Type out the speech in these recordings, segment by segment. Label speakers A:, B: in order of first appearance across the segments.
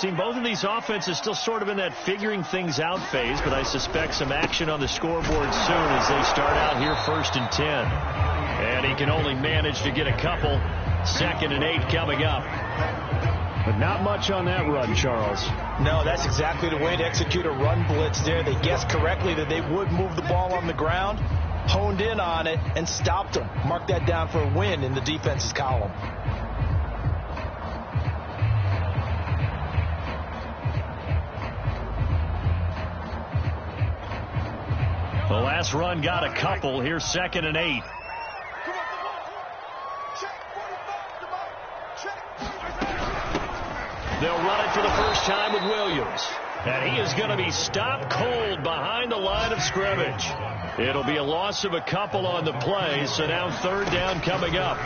A: seen both of these offenses still sort of in that figuring things out phase, but I suspect some action on the scoreboard soon as they start out here 1st and 10. And he can only manage to get a couple. 2nd and 8 coming up.
B: But not much on that run, Charles.
C: No, that's exactly the way to execute a run blitz there. They guessed correctly that they would move the ball on the ground, honed in on it, and stopped them. Mark that down for a win in the defense's column.
A: The last run got a couple. Here's 2nd and 8. They'll run it for the first time with Williams. And he is going to be stopped cold behind the line of scrimmage. It'll be a loss of a couple on the play, so now 3rd down coming up.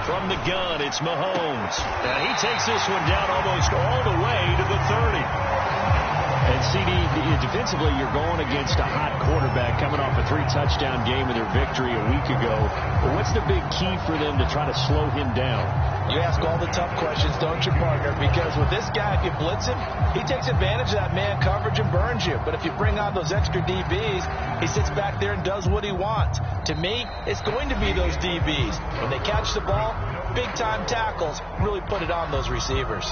A: From the gun, it's Mahomes. And he takes this one down almost all the way to the 30. And, CD, defensively, you're going against a hot quarterback coming off a 3-touchdown game in their victory a week ago. But what's the big key for them to try to slow him down?
C: You ask all the tough questions, don't you, partner? Because with this guy, if you blitz him, he takes advantage of that man coverage and burns you. But if you bring on those extra DBs, he sits back there and does what he wants. To me, it's going to be those DBs. When they catch the ball, big-time tackles really put it on those receivers.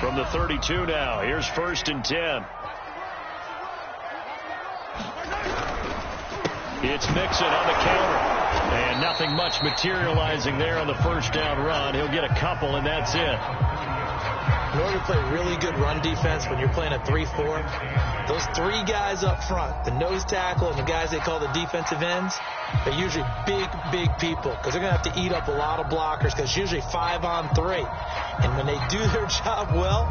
A: From the 32 now, here's 1st and 10. It's Mixon on the counter. And nothing much materializing there on the 1st down run. He'll get a couple, and that's it.
C: In order to play really good run defense when you're playing a 3-4, those 3 guys up front, the nose tackle and the guys they call the defensive ends, they're usually big people because they're going to have to eat up a lot of blockers because it's usually 5-on-3. And when they do their job well,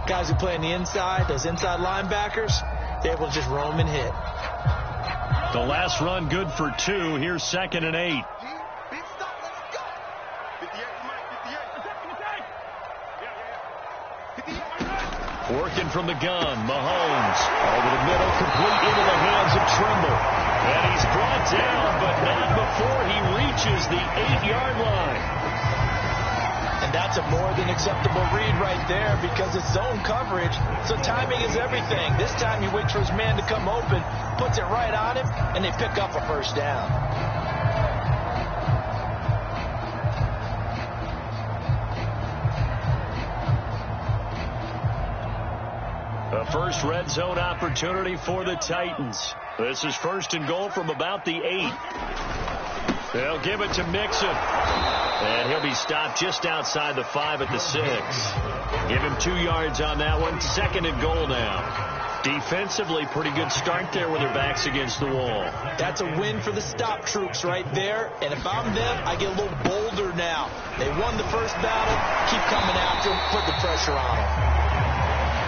C: guys who play on the inside, those inside linebackers, they're able to just roam and hit.
A: The last run good for 2. Here's 2nd and 8. Working from the gun, Mahomes over the middle, complete into the hands of Trimble. And he's brought down, but not before he reaches the 8-yard line.
C: And that's a more than acceptable read right there because it's zone coverage, so timing is everything. This time he waits for his man to come open, puts it right on him, and they pick up a 1st down.
A: A first red zone opportunity for the Titans. This is 1st and goal from about the 8. They'll give it to Mixon. And he'll be stopped just outside the 5 at the 6. Give him 2 yards on that one. 2nd and goal now. Defensively, pretty good start there with their backs against the wall.
C: That's a win for the stop troops right there. And if I'm them, I get a little bolder now. They won the first battle. Keep coming after them. Put the pressure on them.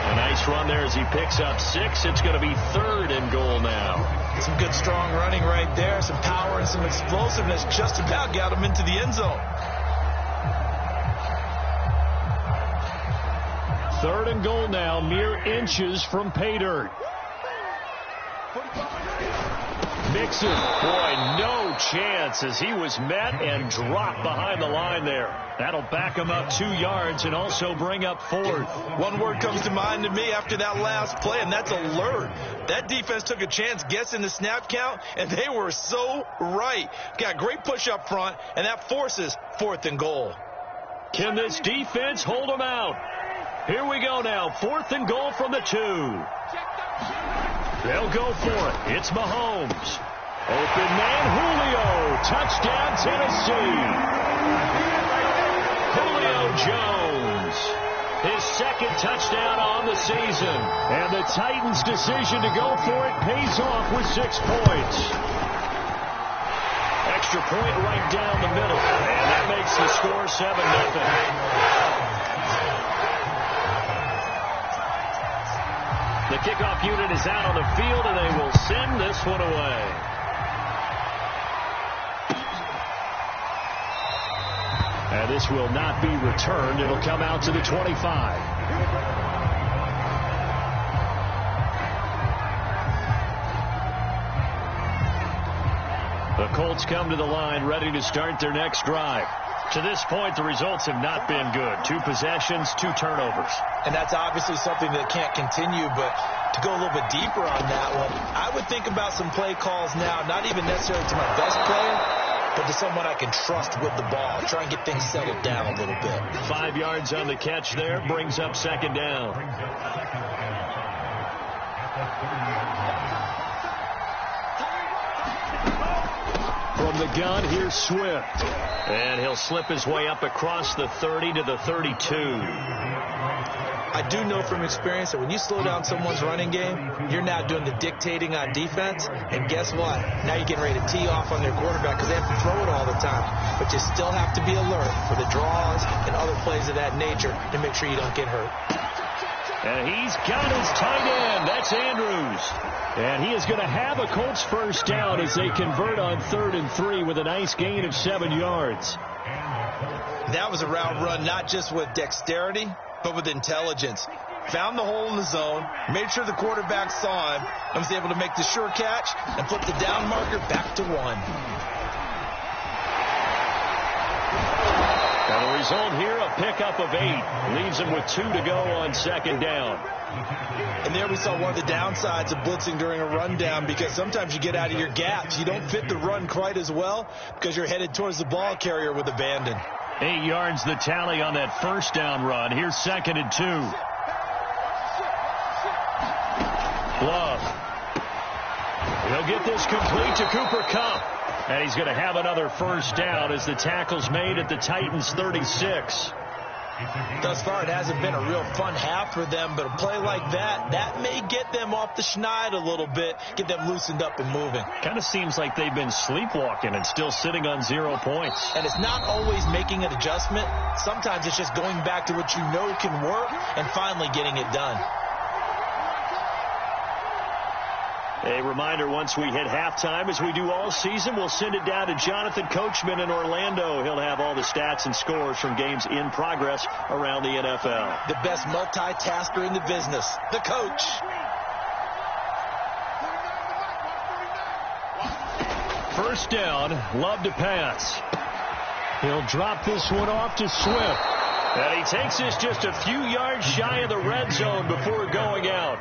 A: A nice run there as he picks up 6. It's going to be 3rd and goal now.
C: Some good strong running right there. Some power and some explosiveness just about got him into the end zone.
A: 3rd and goal now, mere inches from pay dirt. Mixon, boy, no chance as he was met and dropped behind the line there. That'll back him up 2 yards and also bring up 4th.
C: One word comes to mind to me after that last play, and that's alert. That defense took a chance guessing the snap count, and they were so right. Got great push up front, and that forces 4th and goal.
A: Can this defense hold them out? Here we go now, 4th and goal from the 2. They'll go for it. It's Mahomes. Open man, Julio. Touchdown, Tennessee. Julio Jones. His 2nd touchdown on the season. And the Titans' decision to go for it pays off with 6 points. Extra point right down the middle. And that makes the score 7-0. The kickoff unit is out on the field, and they will send this one away. And this will not be returned. It'll come out to the 25. The Colts come to the line ready to start their next drive. To this point, the results have not been good. 2 possessions, 2 turnovers.
C: And that's obviously something that can't continue, but to go a little bit deeper on that one, I would think about some play calls now, not even necessarily to my best player, but to someone I can trust with the ball. Try and get things settled down a little bit.
A: 5 yards on the catch there, brings up 2nd down. From the gun, here's Swift. And he'll slip his way up across the 30 to the 32.
C: I do know from experience that when you slow down someone's running game, you're now doing the dictating on defense. And guess what? Now you're getting ready to tee off on their quarterback because they have to throw it all the time. But you still have to be alert for the draws and other plays of that nature to make sure you don't get hurt.
A: And he's got his tight end. That's Andrews. And he is going to have a Colts first down as they convert on 3rd and 3 with a nice gain of 7 yards.
C: That was a route run not just with dexterity, but with intelligence. Found the hole in the zone, made sure the quarterback saw him, and was able to make the sure catch and flip the down marker back to 1.
A: And the result here, a pickup of 8. Leaves him with 2 to go on 2nd down.
C: And there we saw one of the downsides of blitzing during a rundown, because sometimes you get out of your gaps. You don't fit the run quite as well because you're headed towards the ball carrier with abandon.
A: 8 yards the tally on that first down run. Here's 2nd and 2. Love. He'll get this complete to Cooper Kupp. And he's going to have another first down as the tackle's made at the Titans' 36.
C: Thus far, it hasn't been a real fun half for them, but a play like that may get them off the schneid a little bit, get them loosened up and moving.
A: Kind of seems like they've been sleepwalking and still sitting on 0 points.
C: And it's not always making an adjustment. Sometimes it's just going back to what you know can work and finally getting it done.
A: A reminder, once we hit halftime, as we do all season, we'll send it down to Jonathan Coachman in Orlando. He'll have all the stats and scores from games in progress around the NFL.
C: The best multitasker in the business, the coach.
A: First down, Love to pass. He'll drop this one off to Swift. And he takes this just a few yards shy of the red zone before going out.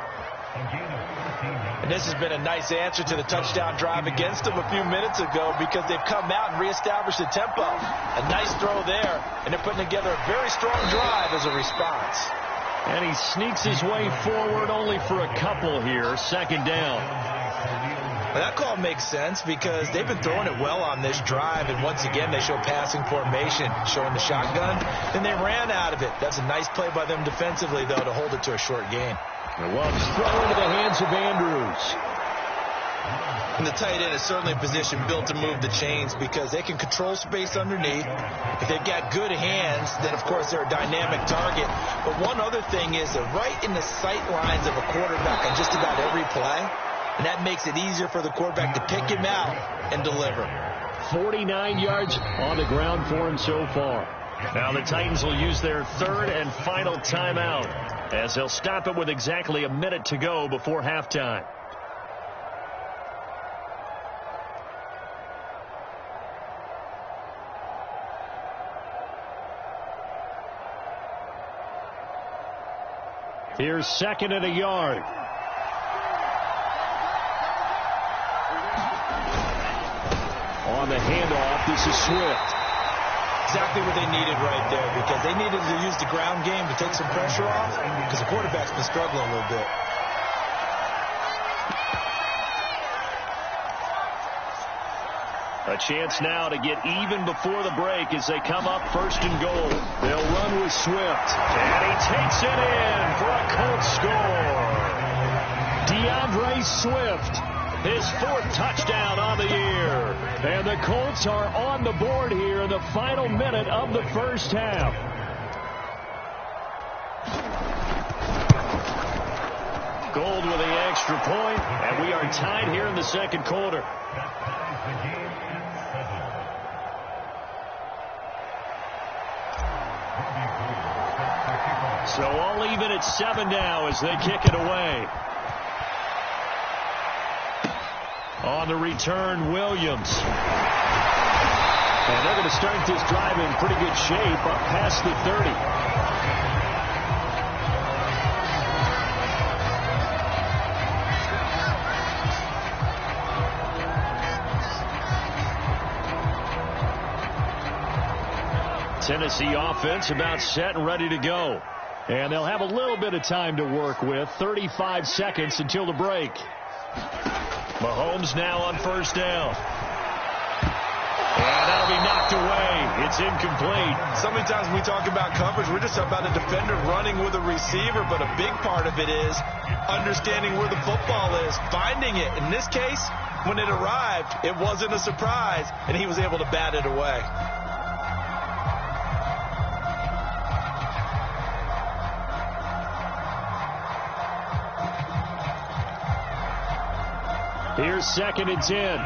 C: And this has been a nice answer to the touchdown drive against them a few minutes ago, because they've come out and reestablished the tempo. A nice throw there, and they're putting together a very strong drive as a response.
A: And he sneaks his way forward only for a couple here. 2nd down.
C: Well, that call makes sense because they've been throwing it well on this drive, and once again they show passing formation, showing the shotgun, and they ran out of it. That's a nice play by them defensively, though, to hold it to a short gain.
A: Love's throw into the hands of Andrews.
C: And the tight end is certainly a position built to move the chains because they can control space underneath. If they've got good hands, then, of course, they're a dynamic target. But one other thing is they're right in the sight lines of a quarterback on just about every play, and that makes it easier for the quarterback to pick him out and deliver.
A: 49 yards on the ground for him so far. Now the Titans will use their 3rd and final timeout, as they'll stop it with exactly a minute to go before halftime. Here's 2nd and a yard. On the handoff, this is Swift.
C: Exactly what they needed right there, because they needed to use the ground game to take some pressure off, because the quarterback's been struggling a little bit.
A: A chance now to get even before the break as they come up 1st and goal. They'll run with Swift. And he takes it in for a Colts score. DeAndre Swift, his 4th touchdown on the year. And the Colts are on the board here in the final minute of the first half. Gold with the extra point, and we are tied here in the 2nd quarter. So all even at 7 now as they kick it away. On the return, Williams. And they're going to start this drive in pretty good shape up past the 30. Tennessee offense about set and ready to go. And they'll have a little bit of time to work with. 35 seconds until the break. Mahomes now on first down. And that'll be knocked away. It's incomplete.
C: So many times when we talk about coverage, we're just talking about a defender running with a receiver, but a big part of it is understanding where the football is, finding it. In this case, when it arrived, it wasn't a surprise, and he was able to bat it away.
A: Here's 2nd and 10.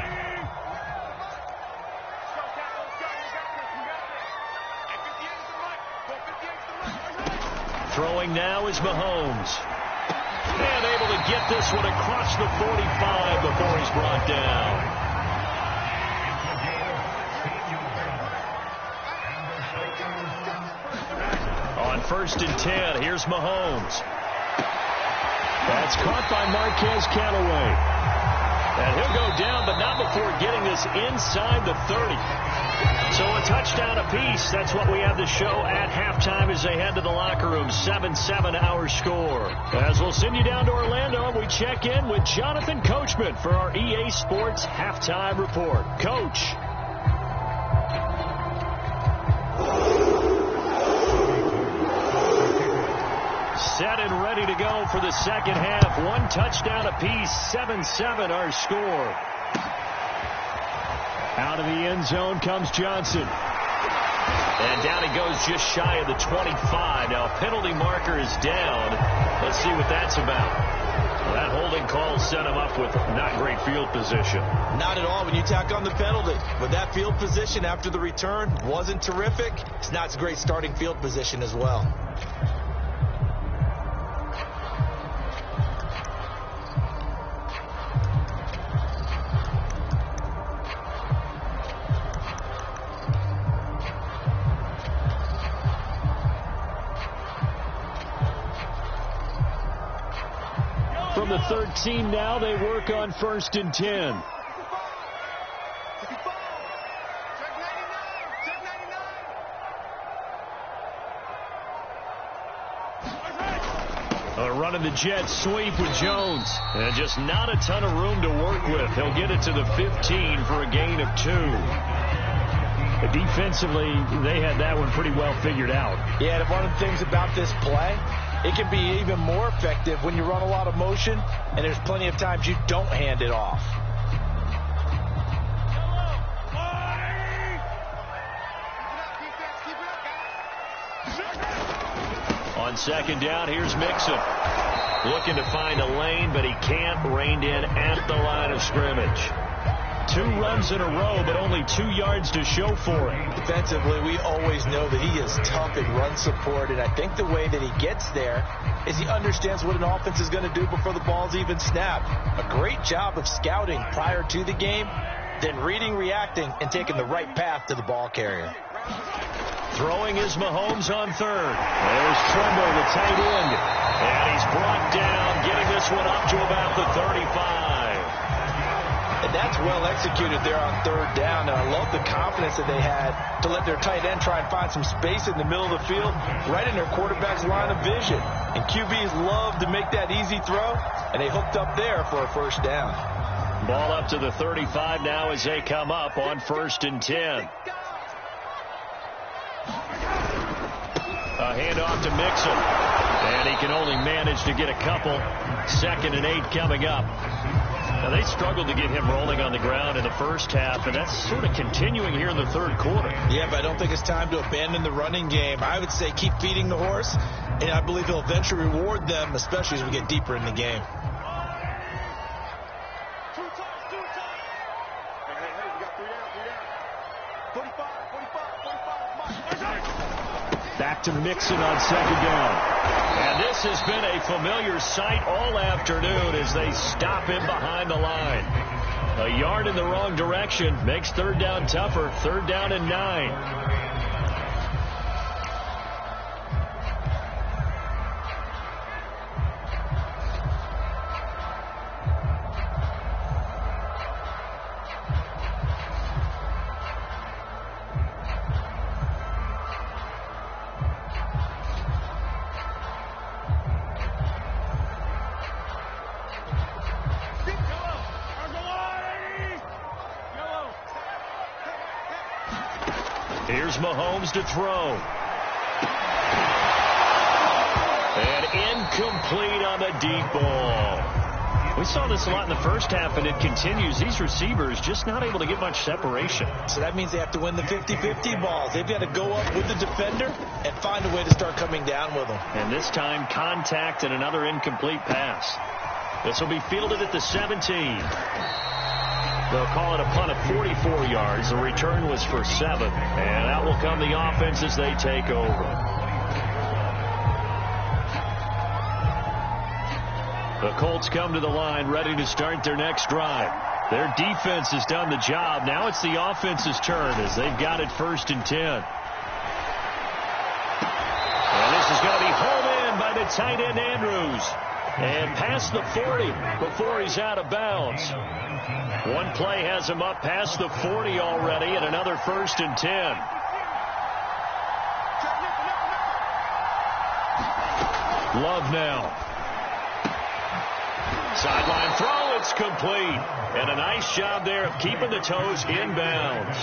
A: Throwing now is Mahomes. And able to get this one across the 45 before he's brought down. On 1st and 10, here's Mahomes. That's caught by Marquez Callaway. And he'll go down, but not before getting this inside the 30. So a touchdown apiece. That's what we have to show at halftime as they head to the locker room. 7-7 our score. As we'll send you down to Orlando, we check in with Jonathan Coachman for our EA Sports Halftime Report. Coach. Set and ready to go for the second half. One touchdown apiece. 7-7 our score. Out of the end zone comes Johnson. And down he goes just shy of the 25. Now penalty marker is down. Let's see what that's about. Well, that holding call set him up with not great field position.
C: Not at all when you tack on the penalty. But that field position after the return wasn't terrific. It's not a great starting field position as well.
A: From the 13 now, they work on 1st and 10. Running the jet sweep with Jones. And just not a ton of room to work with. He'll get it to the 15 for a gain of 2. But defensively, they had that one pretty well figured out.
C: Yeah, and one of the things about this play, it can be even more effective when you run a lot of motion, and there's plenty of times you don't hand it off.
A: On 2nd down, here's Mixon. Looking to find a lane, but he can't. Reined in at the line of scrimmage. 2 runs in a row, but only 2 yards to show for it.
C: Defensively, we always know that he is tough in run support, and I think the way that he gets there is he understands what an offense is going to do before the ball's even snapped. A great job of scouting prior to the game, then reading, reacting, and taking the right path to the ball carrier.
A: Throwing is Mahomes on 3rd. There's Trumbo, the tight end. And he's brought down, getting this one up to about the 35.
C: And that's well executed there on 3rd down. And I love the confidence that they had to let their tight end try and find some space in the middle of the field, right in their quarterback's line of vision. And QBs love to make that easy throw, and they hooked up there for a 1st down.
A: Ball up to the 35 now as they come up on 1st and 10. A handoff to Mixon. And he can only manage to get a couple. 2nd and 8 coming up. Now, they struggled to get him rolling on the ground in the first half, and that's sort of continuing here in the 3rd quarter.
C: Yeah, but I don't think it's time to abandon the running game. I would say keep feeding the horse, and I believe he'll eventually reward them, especially as we get deeper in the game.
A: Back to Mixon on 2nd down. And this has been a familiar sight all afternoon as they stop him behind the line. A yard in the wrong direction makes third down tougher. Third down and 9. Here's Mahomes to throw. And incomplete on the deep ball. We saw this a lot in the first half, and it continues. These receivers just not able to get much separation.
C: So that means they have to win the 50-50 balls. They've got to go up with the defender and find a way to start coming down with them.
A: And this time, contact and another incomplete pass. This will be fielded at the 17. They'll call it a punt of 44 yards. The return was for 7. And out will come the offense as they take over. The Colts come to the line ready to start their next drive. Their defense has done the job. Now it's the offense's turn as they've got it 1st and 10. And this is going to be hauled in by the tight end Andrews. And past the 40 before he's out of bounds. One play has him up past the 40 already, and another 1st and 10. Love now. Sideline throw, it's complete. And a nice job there of keeping the toes inbounds.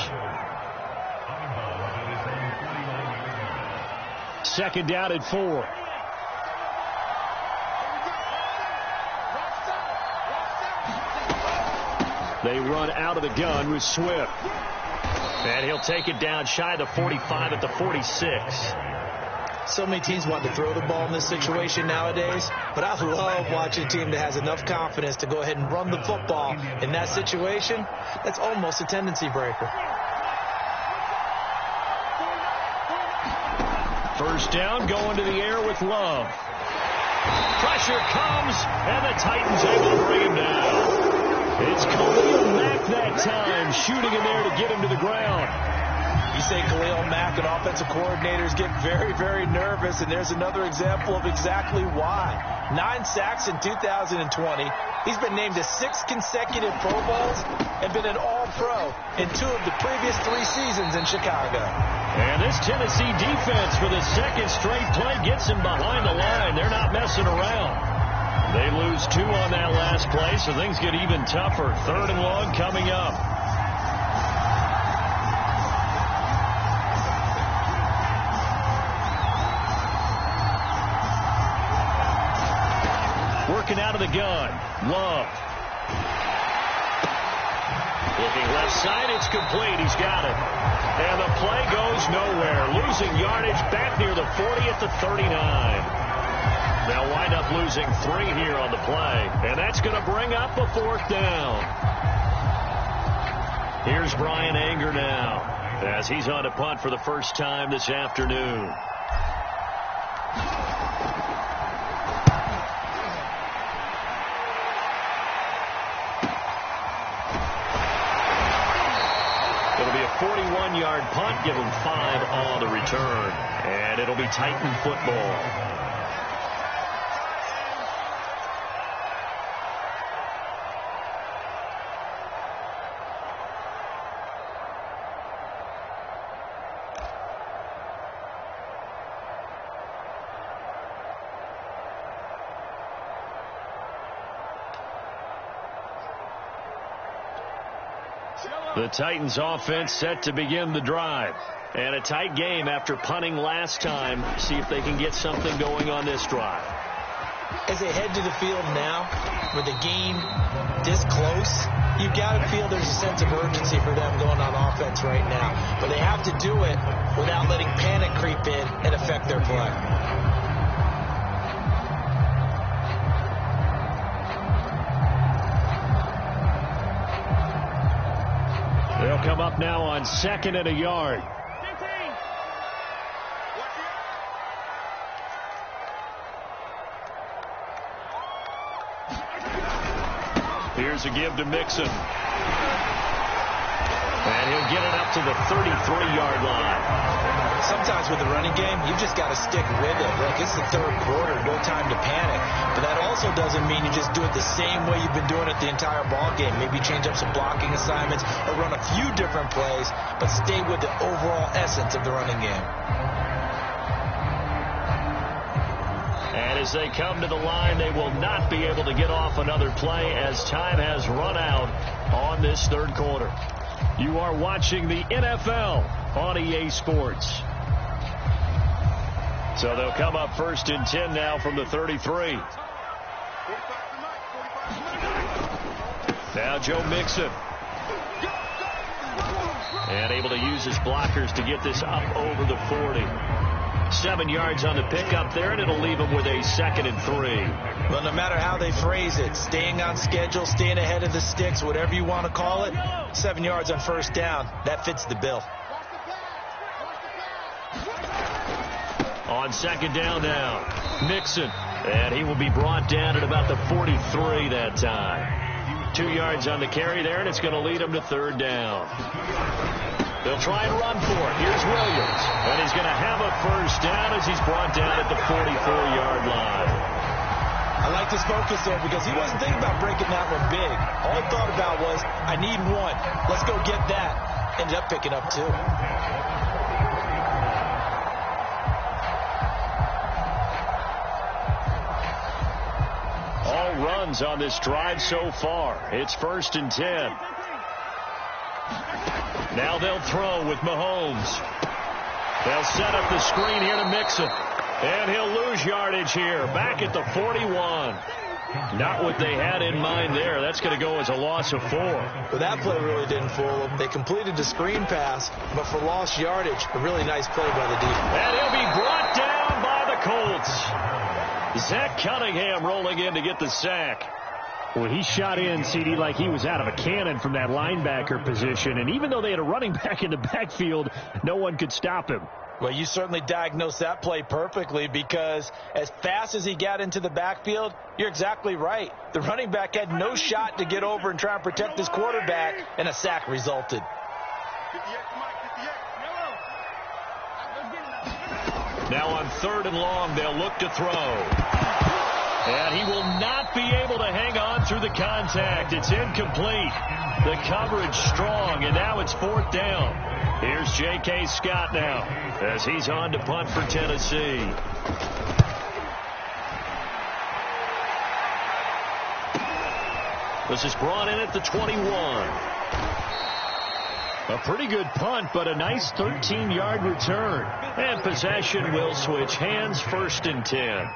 A: 2nd down and 4. They run out of the gun with Swift. And he'll take it down shy of the 45 at the 46.
C: So many teams want to throw the ball in this situation nowadays, but I love watching a team that has enough confidence to go ahead and run the football in that situation. That's almost a tendency breaker.
A: 1st down, going to the air with Love. Pressure comes, and the Titans able to bring him down. It's Khalil Mack that time, shooting in there to get him to the ground.
C: You say Khalil Mack and offensive coordinators get very, very nervous, and there's another example of exactly why. 9 sacks in 2020. He's been named to 6 consecutive Pro Bowls and been an All-Pro in 2 of the previous 3 seasons in Chicago.
A: And this Tennessee defense for the 2nd straight play gets him behind the line. They're not messing around. They lose 2 on that last play, so things get even tougher. 3rd and long coming up. Working out of the gun. Love. Looking left side, it's complete. He's got it. And the play goes nowhere. Losing yardage back near the 40 at the 39. They'll wind up losing 3 here on the play. And that's going to bring up a 4th down. Here's Brian Anger now as he's on to punt for the first time this afternoon. It'll be a 41-yard punt, give him 5 on the return. And it'll be Titan football. The Titans offense set to begin the drive. And a tight game after punting last time. See if they can get something going on this drive.
C: As they head to the field now, with the game this close, you've got to feel there's a sense of urgency for them going on offense right now. But they have to do it without letting panic creep in and affect their play.
A: They'll come up now on 2nd and a yard. Here's a give to Mixon. And he'll get it up to the 33-yard line.
C: Sometimes with the running game, you just got to stick with it. Look, it's the third quarter, no time to panic. But that also doesn't mean you just do it the same way you've been doing it the entire ball game. Maybe change up some blocking assignments or run a few different plays, but stay with the overall essence of the running game.
A: And as they come to the line, they will not be able to get off another play as time has run out on this third quarter. You are watching the NFL on EA Sports. So they'll come up 1st and 10 now from the 33. Now Joe Mixon. And able to use his blockers to get this up over the 40. 7 yards on the pickup there, and it'll leave him with a 2nd and 3.
C: Well, no matter how they phrase it, staying on schedule, staying ahead of the sticks, whatever you want to call it, 7 yards on 1st down, that fits the bill.
A: On 2nd down now, Mixon, and he will be brought down at about the 43 that time. 2 yards on the carry there, and it's going to lead him to 3rd down. They'll try and run for it. Here's Williams. And he's going to have a 1st down as he's brought down at the 44-yard line.
C: I like his focus there because he wasn't thinking about breaking that one big. All he thought about was, I need one. Let's go get that. Ended up picking up 2.
A: All runs on this drive so far. It's 1st and 10. Now they'll throw with Mahomes. They'll set up the screen here to Mixon. And he'll lose yardage here. Back at the 41. Not what they had in mind there. That's going to go as a loss of 4.
C: Well, that play really didn't fool them. They completed the screen pass, but for lost yardage, a really nice play by the defense.
A: And he'll be brought down by the Colts. Zach Cunningham rolling in to get the sack.
B: Well, he shot in, CD, like he was out of a cannon from that linebacker position. And even though they had a running back in the backfield, no one could stop him.
C: Well, you certainly diagnosed that play perfectly because as fast as he got into the backfield, you're exactly right. The running back had no shot to get over and try and protect his quarterback, and a sack resulted.
A: Now on 3rd and long, they'll look to throw. And he will not be able to hang on through the contact. It's incomplete. The coverage strong, and now it's 4th down. Here's J.K. Scott now as he's on to punt for Tennessee. This is brought in at the 21. A pretty good punt, but a nice 13-yard return. And possession will switch hands, 1st and 10.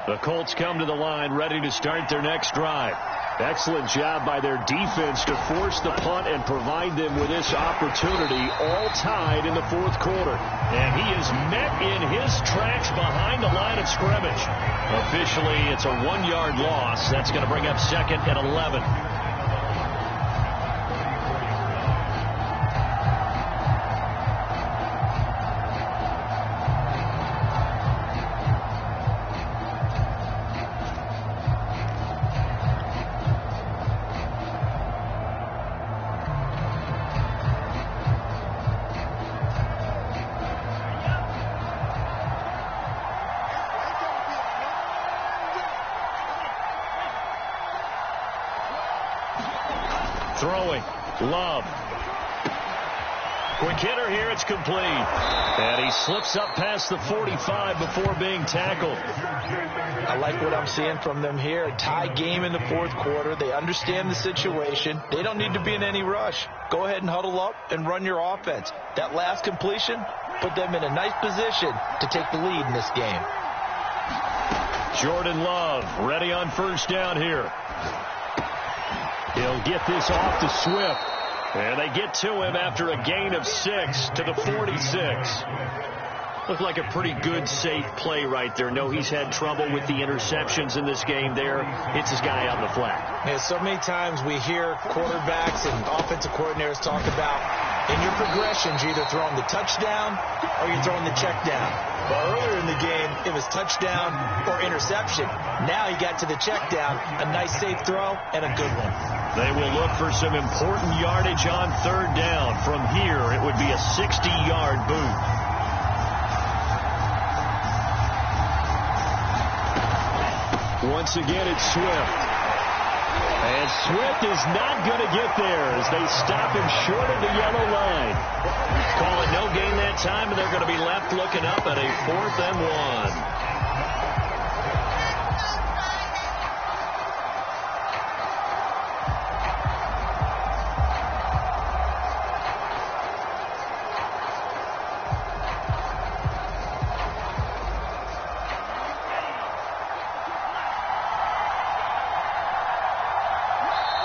A: The Colts come to the line ready to start their next drive. Excellent job by their defense to force the punt and provide them with this opportunity, all tied in the 4th quarter. And he is met in his tracks behind the line of scrimmage. Officially, it's a 1-yard loss. That's going to bring up 2nd and 11. Throwing. Love. Quick hitter here. It's complete. And he slips up past the 45 before being tackled.
C: I like what I'm seeing from them here. A tie game in the 4th quarter. They understand the situation. They don't need to be in any rush. Go ahead and huddle up and run your offense. That last completion put them in a nice position to take the lead in this game.
A: Jordan Love ready on 1st down here. He'll get this off to Swift. And they get to him after a gain of 6 to the 46. Looked like a pretty good, safe play right there. No, he's had trouble with the interceptions in this game there. Hits his guy on the flat.
C: Yeah, so many times we hear quarterbacks and offensive coordinators talk about In your progressions, you're either throwing the touchdown or you're throwing the check down. But earlier in the game, it was touchdown or interception. Now you got to the check down, a nice safe throw, and a good one.
A: They will look for some important yardage on third down. From here, it would be a 60-yard boot. Once again, it's Swift. And Swift is not going to get there as they stop him short of the yellow line. Call it no gain that time, and they're going to be left looking up at a 4th and 1.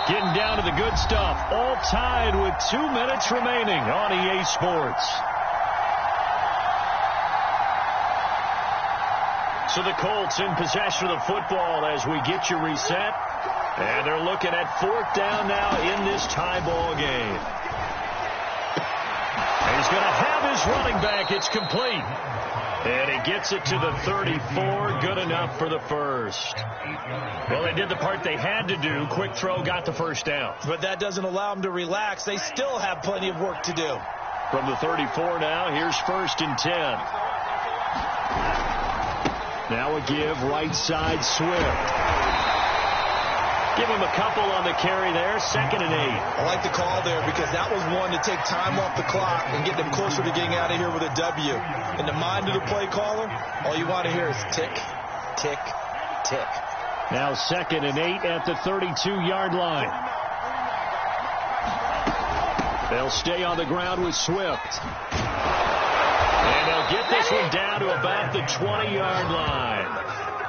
A: Getting down to the good stuff. All tied with 2 minutes remaining on EA Sports. So the Colts in possession of the football as we get you reset. And they're looking at 4th down now in this tie ball game. And he's going to have his running back. It's complete. And he gets it to the 34. Good enough for the first. Well, they did the part they had to do. Quick throw, got the first down.
C: But that doesn't allow them to relax. They still have plenty of work to do.
A: From the 34 now, here's 1st and 10. Now a give, right side, Swift. Give him a couple on the carry there, 2nd and 8.
C: I like the call there because that was one to take time off the clock and get them closer to getting out of here with a W. In the mind of the play caller, all you want to hear is tick, tick, tick.
B: Now 2nd and 8 at the 32-yard line. They'll stay on the ground with Swift.
A: And they'll get this one down to about the 20-yard line.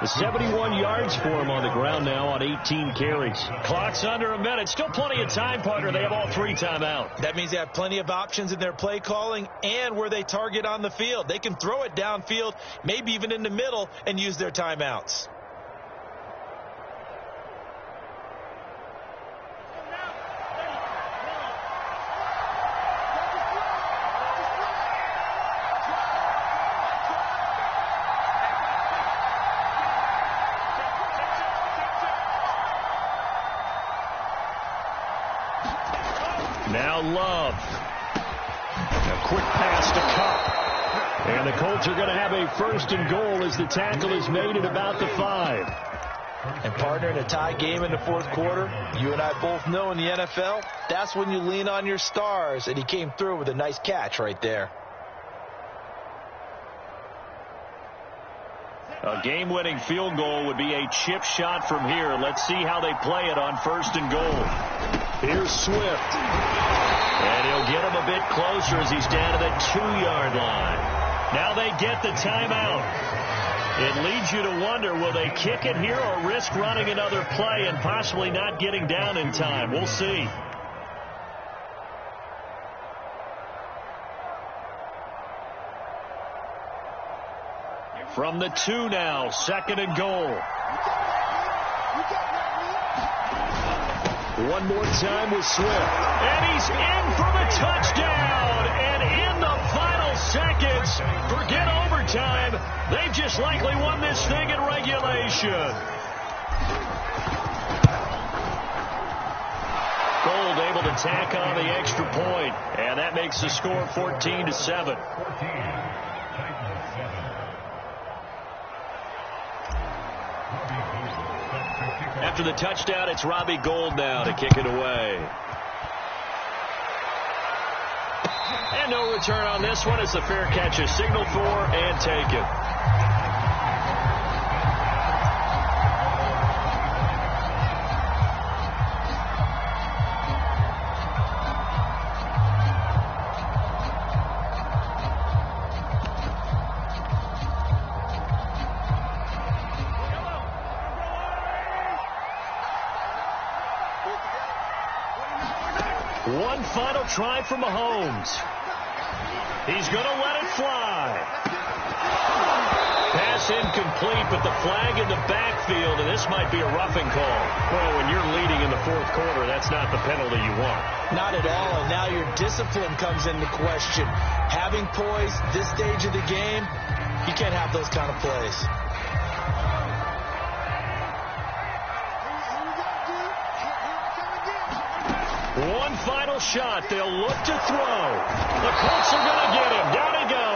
A: 71 yards for him on the ground now on 18 carries. Clock's under a minute. Still plenty of time, partner. They have all 3 timeouts.
C: That means they have plenty of options in their play calling and where they target on the field. They can throw it downfield, maybe even in the middle, and use their timeouts.
A: Now Love. A quick pass to Cup.
B: And the Colts are going to have a 1st and goal as the tackle is made at about the 5.
C: And partner, in a tie game in the 4th quarter, you and I both know in the NFL, that's when you lean on your stars. And he came through with a nice catch right there.
A: A game-winning field goal would be a chip shot from here. Let's see how they play it on 1st and goal. Here's Swift. And he'll get him a bit closer as he's down to the 2-yard line. Now they get the timeout. It leads you to wonder, will they kick it here or risk running another play and possibly not getting down in time? We'll see. From the 2 now, 2nd and goal.
B: One more time with Swift.
A: And he's in for the touchdown. And in the final seconds, forget overtime. They've just likely won this thing in regulation. Gold able to tack on the extra point. And that makes the score 14-7. After the touchdown, it's Robbie Gould now to kick it away. And no return on this one as the fair catch is signaled for and taken. One final try for Mahomes. He's going to let it fly. Pass pass incomplete, but the flag in the backfield, and this might be a roughing call.
B: Well, when you're leading in the fourth quarter, that's not the penalty you want.
C: Not at all, and now your discipline comes into question. Having poise this stage of the game, you can't have those kind of plays.
A: One final shot. They'll look to throw. The Colts are going to get him. Down he goes.